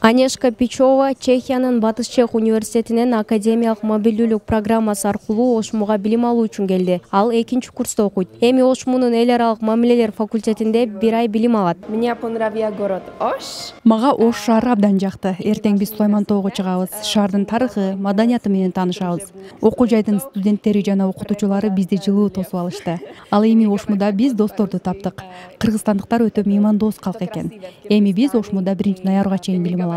Анешка Пичова Чехиянын Батыш Чех университетинен академиялык мобилдүүлүк программасы аркылуу ОШМУга билим алуу үчүн келди. Ал 2-курста окуйт. Эми ОШМУнун эл аралык мамилелер факультетинде 1 ай билим алат. Меня понравился город Ош. Мага Ош шаары абдан жакты. Эртең биз Сулаймантоого чыгабыз. Шаардын тарыхы, маданияты менен таанышабыз. Окуу жайдын студенттери жана окутуучулары бизди жылуу тосуп алышты. Ал эми ОШМУда биз досторду таптык. Кыргызстандыктар өтө меймандоос калк экен. Эми биз ОШМУда 1-ноябрга чейин билим алабыз.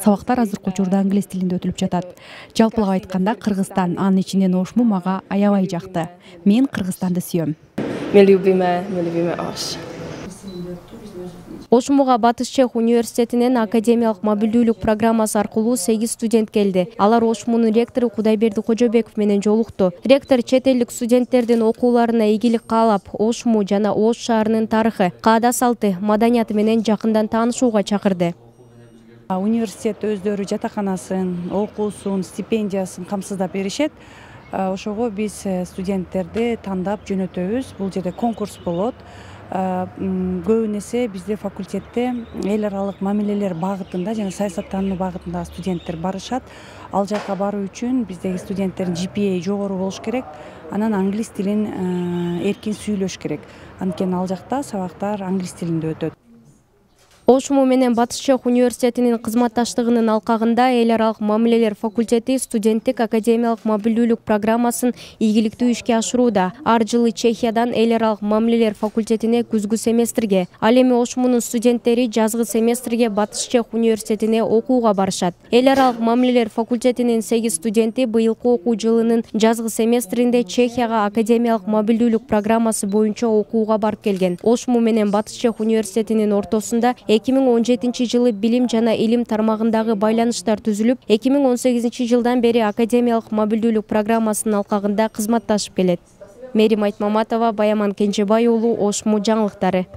Сабактар азыркы учурда англис тилинде өтүлүп жатат. Жалпылап айтканда Кыргызстан, анын ичинен ОШМУ мага аябай жакты. Мен Кыргызстанды сүйөм. Мы любим Ош. ОШМУга Батыш Чех университетинен академиялык мобилдүүлүк программасы аркылуу 8 студент келди. Алар ОШМУнун ректору Кудайберди Кожобеков менен жолукту. Ректор чет элдик студенттердин окууларына ийгилик каалап, ОШМУ жана Ош шаарынын тарыхы, каада салты, маданияты менен жакындан таанышууга чакырды. Университет өздөрү жатаканасын, окуусун, стипендиясын камсыздап беришет. Ошого биз студенттерди тандап жөнөтөбүз. Бул жерде конкурс болот. Көбүн эсе бизде факультетте эл аралык мамилелер багытында жана саясаттануу багытында студенттер барышат. Ал жака баруу үчүн биздеги студенттердин GPA жогору болуш керек. Анан англис тилин эркин сүйлөш керек. Анткени ал жакта сабактар англис тилинде өтөт. ОШМУ менен Батыш Чех университетинин кызматташтыгынын алкагында эл аралык мамилелер факультети студенттик академиялык мобилдүүлүк программасын ийгиликтүү ишке ашырууда. Ар жылы Чехиядан эл аралык мамилелер факультетине күзгү семестрге, ал эми ОШМУнун студенттери жазгы семестрге Батыш Чех университетине окууга барышат. Эл аралык мамилелер факультетинин 8 студенти быйылкы окуу жылынын жазгы семестринде Чехияга академиялык мобилдүүлүк программасы боюнча окууга барып келген. ОШМУ менен Батыш Чех университетинин ортосунда 2017 жылы билим жана илим тармагындагы байланыштар түзүлүп, 2018 жылдан бери академиялык мобилдүүлүк программасынын алкагында кызматташып келет. Мерим Айтмаматова, Баяман Кенжебай уулу, ОШМУ жаңылыктары.